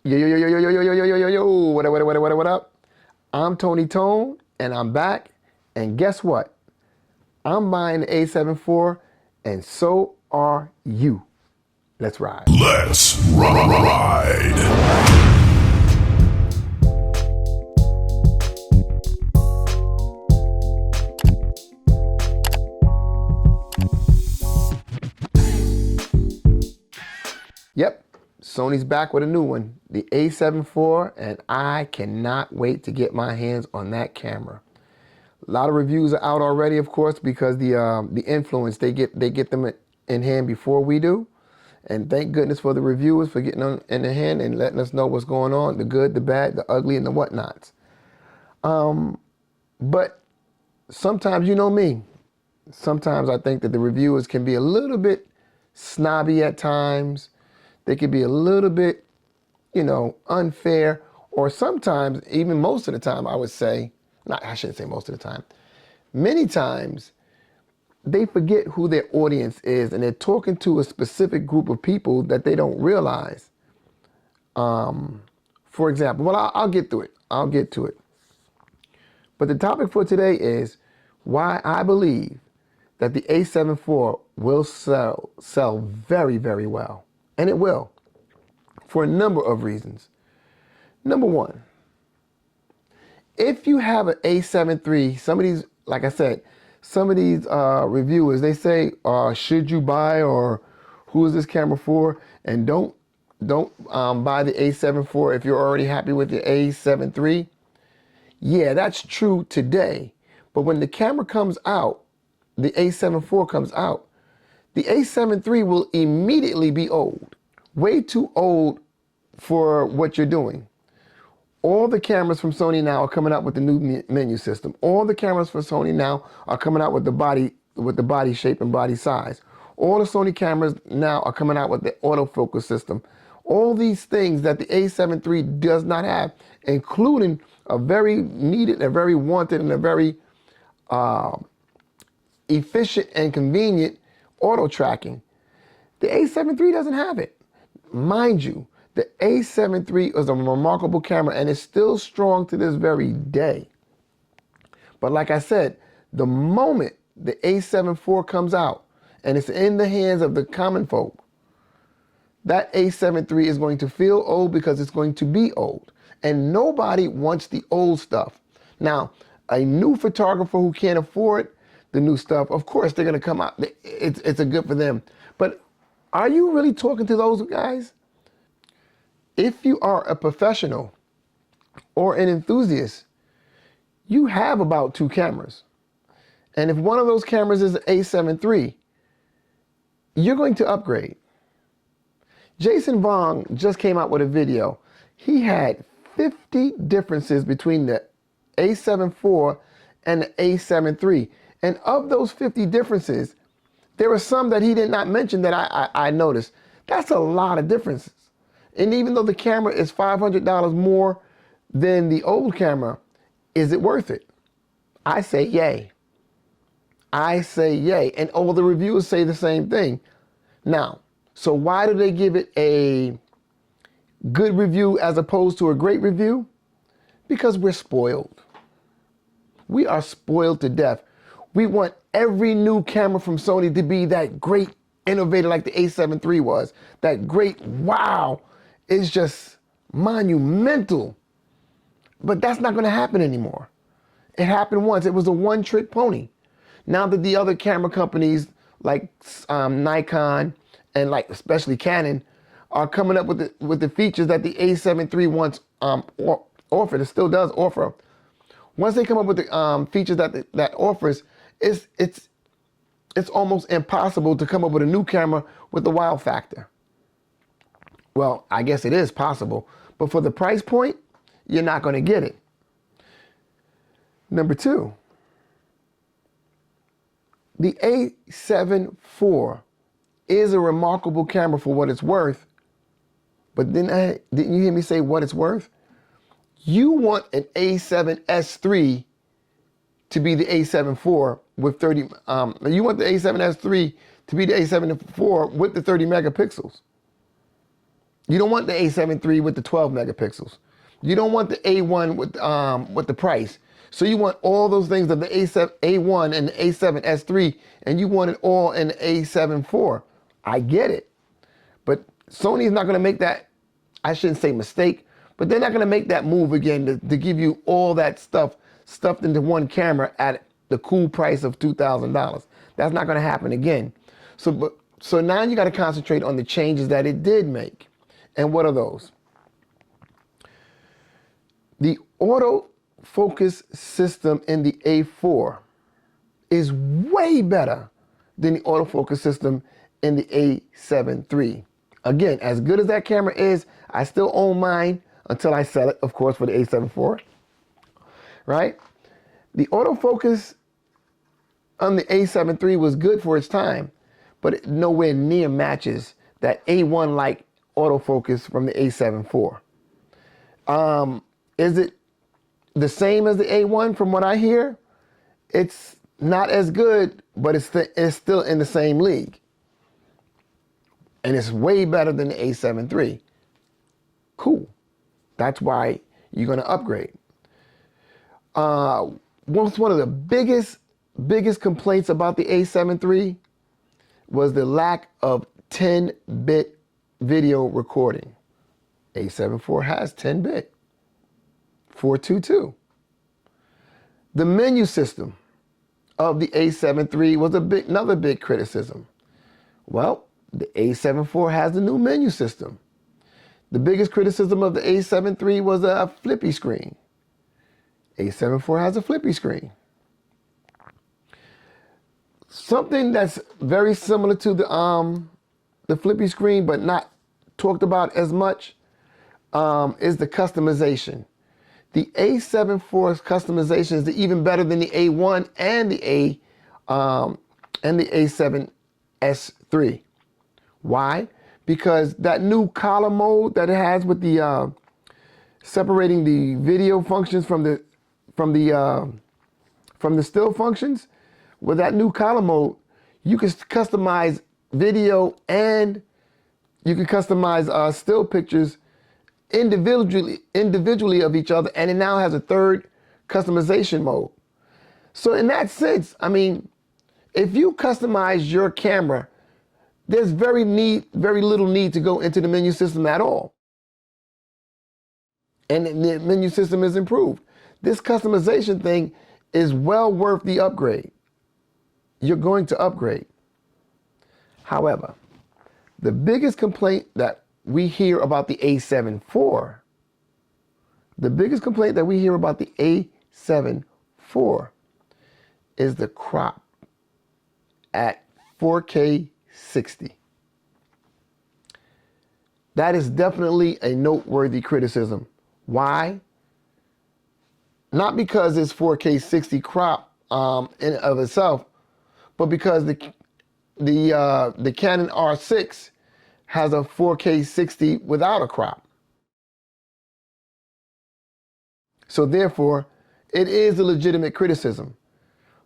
Yo, yo, yo, yo, yo, yo, yo, yo, yo, yo, yo, what up, what up, what up, what up, what up? I'm Tony Tone, and I'm back. And guess what? I'm buying the A7 IV, and so are you. Let's ride. Let's ride. Yep, Sony's back with a new one, the A7 IV, and I cannot wait to get my hands on that camera. A lot of reviews are out already, of course, because the influence they get them in hand before we do. And thank goodness for the reviewers for getting them in the hand and letting us know what's going on, the good, the bad, the ugly, and the whatnots. But sometimes, you know me, sometimes I think that the reviewers can be a little bit snobby at times. They can be a little bit, unfair, or sometimes, even most of the time, I would say, I shouldn't say most of the time, many times, they forget who their audience is, and they're talking to a specific group of people that they don't realize. For example, well, I'll get through it. I'll get to it. But the topic for today is why I believe that the A7 IV will sell very, very well. And it will, for a number of reasons. Number one, if you have an A7 III, some of these, like I said, some of these reviewers, they say, should you buy, or who is this camera for? And don't buy the A7 IV if you're already happy with the A7 III. Yeah, that's true today. But when the camera comes out, the A7 IV comes out, the A7 III will immediately be old. Way too old for what you're doing. All the cameras from Sony now are coming out with the new menu system. All the cameras for Sony now are coming out with the body shape and body size. All the Sony cameras now are coming out with the autofocus system. All these things that the A7 III does not have, including a very needed, a very wanted, and a very efficient and convenient auto tracking. The A7 III doesn't have it. Mind you, the A7 III is a remarkable camera, and it's still strong to this very day. But like I said, the moment the A7 IV comes out and it's in the hands of the common folk, that A7 III is going to feel old because it's going to be old. And nobody wants the old stuff. Now, a new photographer who can't afford the new stuff, of course they're going to come out. It's a good for them. But are you really talking to those guys? If you are a professional or an enthusiast, you have about 2 cameras. And if one of those cameras is an A7 III, you're going to upgrade. Jason Vong just came out with a video. He had 50 differences between the A7 IV and the A7 III. And of those 50 differences, there were some that he did not mention that I noticed. That's a lot of differences. And even though the camera is $500 more than the old camera, is it worth it? I say yay. I say yay. And all the reviewers say the same thing. Now, so why do they give it a good review as opposed to a great review? Because we're spoiled. We are spoiled to death. We want every new camera from Sony to be that great innovator like the A7 III was. That great, wow, it's just monumental. But that's not going to happen anymore. It happened once. It was a one-trick pony. Now that the other camera companies like Nikon and like especially Canon are coming up with the features that the A7 III once offered, it still does offer. Once they come up with the features that offers, it's almost impossible to come up with a new camera with the wow factor. Well, I guess it is possible, but for the price point, you're not going to get it. Number 2, the A7 IV is a remarkable camera for what it's worth, but didn't you hear me say what it's worth? You want an A7S III to be the A7 IV with 30, you want the A7S III to be the A7 IV with the 30 megapixels. You don't want the A7 III with the 12 megapixels. You don't want the A1 with the price. So you want all those things of the A1 and the A7S III, and you want it all in the A7 IV. I get it. But Sony's not going to make that, I shouldn't say mistake, but they're not going to make that move again to give you all that stuff stuffed into one camera at the cool price of $2,000. That's not going to happen again. So now you got to concentrate on the changes that it did make. And what are those? The autofocus system in the A4 is way better than the autofocus system in the A7 III. Again, as good as that camera is, I still own mine until I sell it, of course, for the A7 IV, right? The autofocus on the A7 III was good for its time, but it nowhere near matches that A1-like autofocus from the A7 IV. Is it the same as the A1 from what I hear? It's not as good, but it's still in the same league. And it's way better than the A7 III. Cool. That's why you're going to upgrade. One of the biggest complaints about the A7 III was the lack of 10-bit video recording. A7 IV has 10-bit. 422. The menu system of the A7 III was another big criticism. Well, the A7 IV has the new menu system. The biggest criticism of the A7 III was a flippy screen. A7 IV has a flippy screen. Something that's very similar to the flippy screen, but not talked about as much, is the customization. The A7 IV's customization is even better than the A1 and the A7S III. Why? Because that new color mode that it has with the separating the video functions from the still functions, with that new color mode, you can customize video and you can customize still pictures individually of each other, and it now has a third customization mode. So in that sense, I mean, if you customize your camera, there's very little need to go into the menu system at all. And the menu system is improved. This customization thing is well worth the upgrade. You're going to upgrade. However, the biggest complaint that we hear about the A7 IV, is the crop at 4K 60. That is definitely a noteworthy criticism. Why? Not because it's 4K 60 crop in and of itself, but because the Canon R6 has a 4K 60 without a crop. So therefore, it is a legitimate criticism.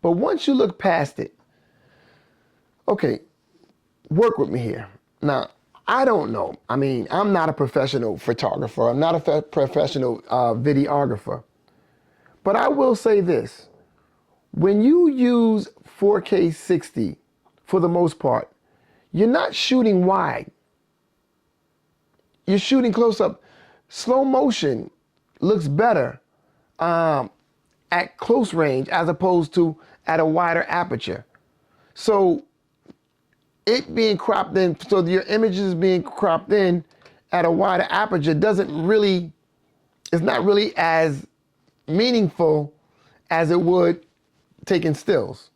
But once you look past it, okay, work with me here. Now, I don't know. I mean, I'm not a professional photographer. I'm not a professional videographer. But I will say this. When you use 4K 60, for the most part, you're not shooting wide. You're shooting close up. Slow motion looks better at close range as opposed to at a wider aperture. So it being cropped in, so your images being cropped in at a wider aperture it's not really as meaningful as it would taking stills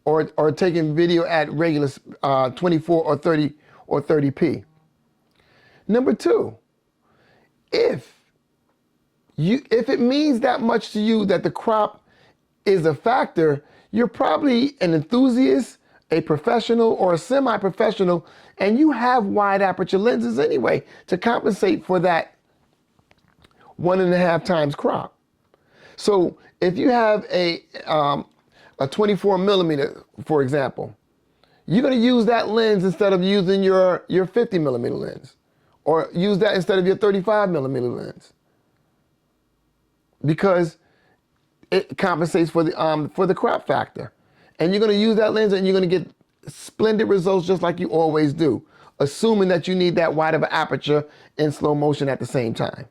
or taking video at regular 24 or 30 or 30p. Number two, if it means that much to you that the crop is a factor, you're probably an enthusiast, a professional, or a semi-professional, and you have wide aperture lenses anyway to compensate for that 1.5 times crop. So if you have a 24 millimeter, for example, you're going to use that lens instead of using your 50 millimeter lens or use that instead of your 35mm lens, because it compensates for the crop factor. And you're gonna use that lens and you're gonna get splendid results just like you always do, assuming that you need that wide of an aperture in slow motion at the same time.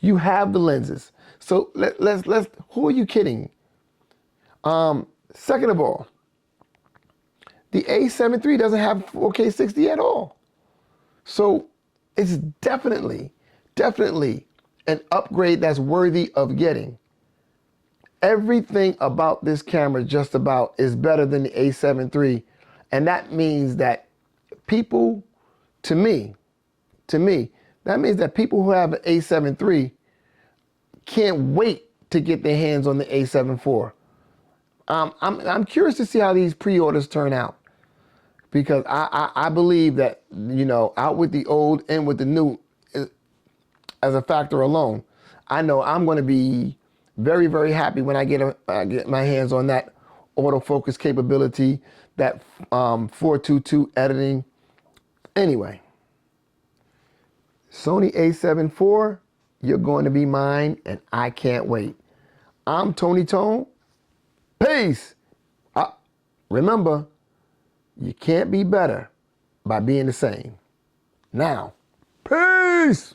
You have the lenses. So let's who are you kidding? Second of all, the A7 III doesn't have 4K 60 at all. So it's definitely an upgrade that's worthy of getting. Everything about this camera just about is better than the A7 III. And that means that people, to me, that means that people who have an A7 III can't wait to get their hands on the A7 IV. I'm curious to see how these pre-orders turn out, because I believe that, you know, out with the old, in with the new, as a factor alone, I know I'm going to be very, very happy when I get my hands on that autofocus capability, that 422 editing. Anyway, Sony A7 IV, you're going to be mine, and I can't wait. I'm Tony Tone. Peace. Remember, you can't be better by being the same. Now, peace.